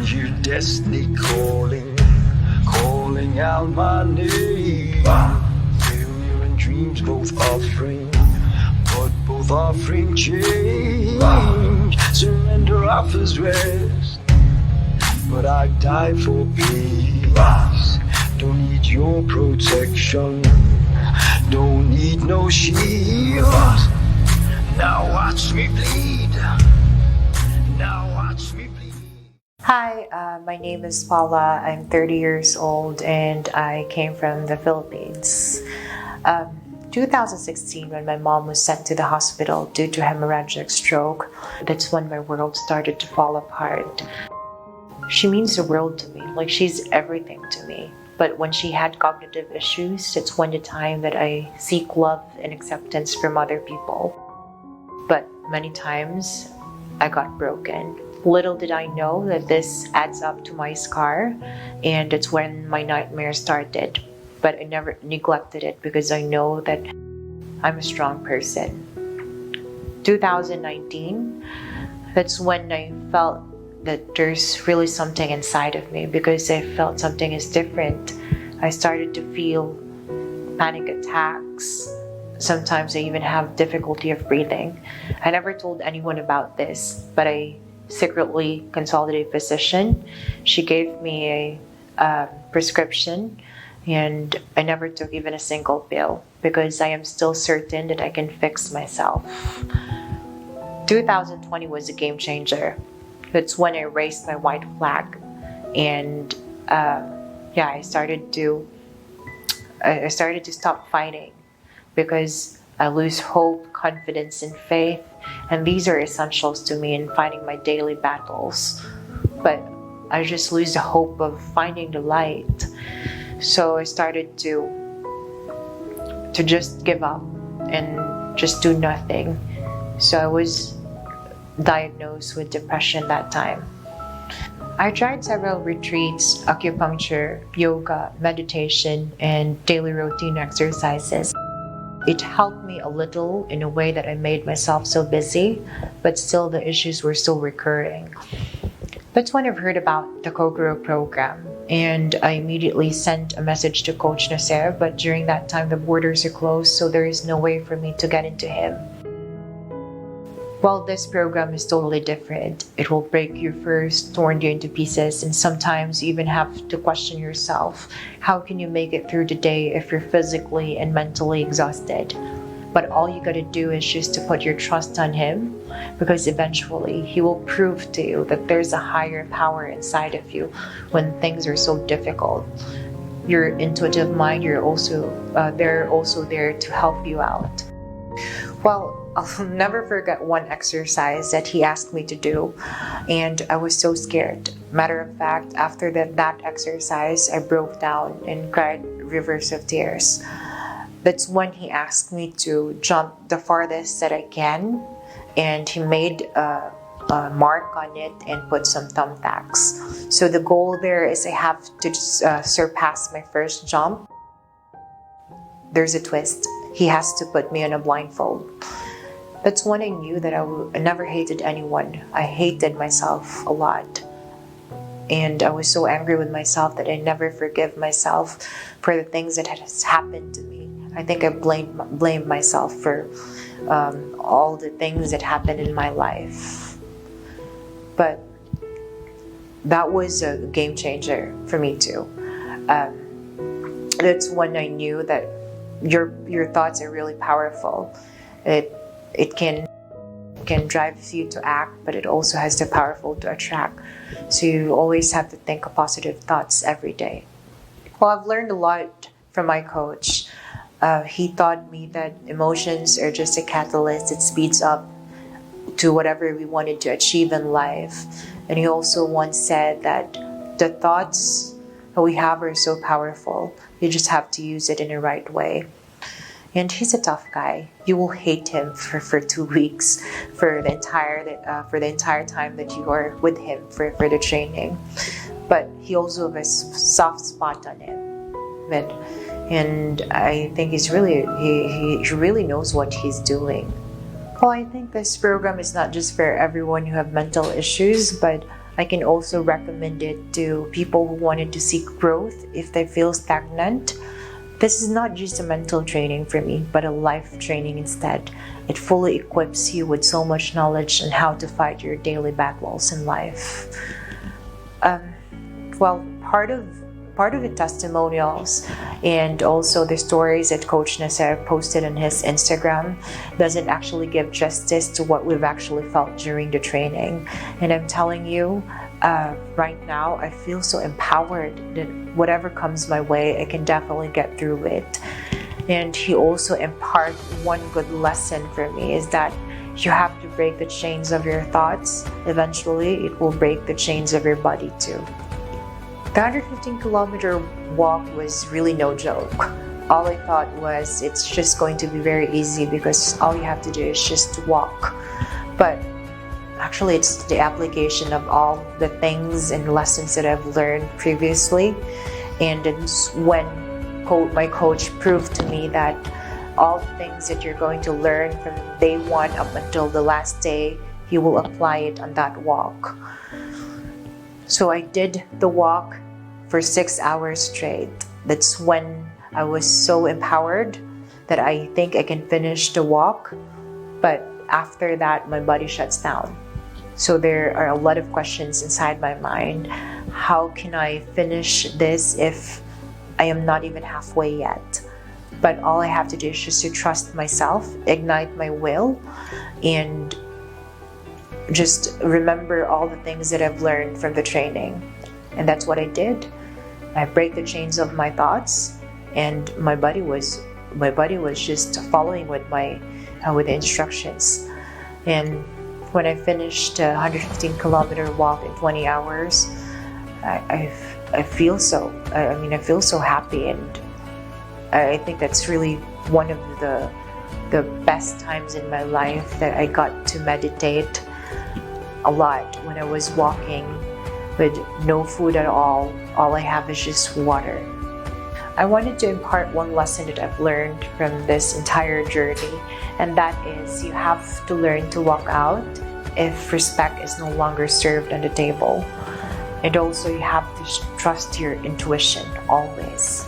Your destiny calling, calling out my name. Failure and dreams both offering, but both offering change. Surrender offers rest, but I die for peace. Don't need your protection, don't need no shield. Now watch me bleed. Now watch me bleed. Hi, my name is Paula. I'm 30 years old and I came from the Philippines. 2016, when my mom was sent to the hospital due to hemorrhagic stroke, that's when my world started to fall apart. She means the world to me, like she's everything to me. But when she had cognitive issues, it's when the time that I seek love and acceptance from other people. But many times, I got broken. Little did I know that this adds up to my scar, and it's when my nightmare started. But I never neglected it because I know that I'm a strong person. 2019, that's when I felt that there's really something inside of me because I felt something is different. I started to feel panic attacks. Sometimes I even have difficulty of breathing. I never told anyone about this, but I secretly consulted a physician. She gave me a prescription, and I never took even a single pill because I am still certain that I can fix myself. 2020 was a game changer. That's when I raised my white flag, and I started to stop fighting because I lose hope, confidence, and faith, and these are essentials to me in fighting my daily battles. But I just lose the hope of finding the light, so I started to just give up and just do nothing. So I was diagnosed with depression that time. I tried several retreats, acupuncture, yoga, meditation, and daily routine exercises. It helped me a little in a way that I made myself so busy, but still the issues were still recurring. That's when I've heard about the Co-Grow program, and I immediately sent a message to Coach Nasser, but during that time the borders are closed, so there is no way for me to get into him. Well, this program is totally different. It will break you first, torn you into pieces, and sometimes you even have to question yourself. How can you make it through the day if you're physically and mentally exhausted? But all you gotta do is just to put your trust on him, because eventually he will prove to you that there's a higher power inside of you when things are so difficult. Your intuitive mind, they're also there to help you out. Well, I'll never forget one exercise that he asked me to do, and I was so scared. Matter of fact, after that exercise, I broke down and cried rivers of tears. That's when he asked me to jump the farthest that I can, and he made a mark on it and put some thumbtacks. So the goal there is I have to surpass my first jump. There's a twist. He has to put me on a blindfold. That's when I knew that I never hated anyone. I hated myself a lot. And I was so angry with myself that I never forgive myself for the things that has happened to me. I think I blamed myself for all the things that happened in my life. But that was a game changer for me too. That's when I knew that your thoughts are really powerful. It can drive you to act, but it also has the powerful to attract. So you always have to think of positive thoughts every day. Well, I've learned a lot from my coach. He taught me that emotions are just a catalyst. It speeds up to whatever we wanted to achieve in life. And he also once said that the thoughts that we have are so powerful. You just have to use it in the right way. And he's a tough guy. You will hate him for 2 weeks, for the entire time that you are with him for the training. But he also has a soft spot on him. And I think he really knows what he's doing. Well, I think this program is not just for everyone who have mental issues, but I can also recommend it to people who wanted to seek growth if they feel stagnant. This is not just a mental training for me, but a life training instead. It fully equips you with so much knowledge on how to fight your daily battles in life. Part of the testimonials and also the stories that Coach Nasser posted on his Instagram doesn't actually give justice to what we've actually felt during the training. And I'm telling you, right now, I feel so empowered that whatever comes my way, I can definitely get through it. And he also imparted one good lesson for me is that you have to break the chains of your thoughts. Eventually, it will break the chains of your body too. The 115-kilometer walk was really no joke. All I thought was it's just going to be very easy because all you have to do is just walk. But actually, it's the application of all the things and lessons that I've learned previously. And it's when my coach proved to me that all the things that you're going to learn from day one up until the last day, you will apply it on that walk. So I did the walk for 6 hours straight. That's when I was so empowered that I think I can finish the walk. But after that, my body shuts down. So there are a lot of questions inside my mind. How can I finish this if I am not even halfway yet? But all I have to do is just to trust myself, ignite my will, and just remember all the things that I've learned from the training. And that's what I did. I break the chains of my thoughts, and my body was just following with the instructions. And when I finished a 115-kilometer walk in 20 hours, I feel so happy, and I think that's really one of the best times in my life that I got to meditate a lot when I was walking with no food at all. All I have is just water. I wanted to impart one lesson that I've learned from this entire journey, and that is you have to learn to walk out if respect is no longer served on the table. And also you have to trust your intuition always.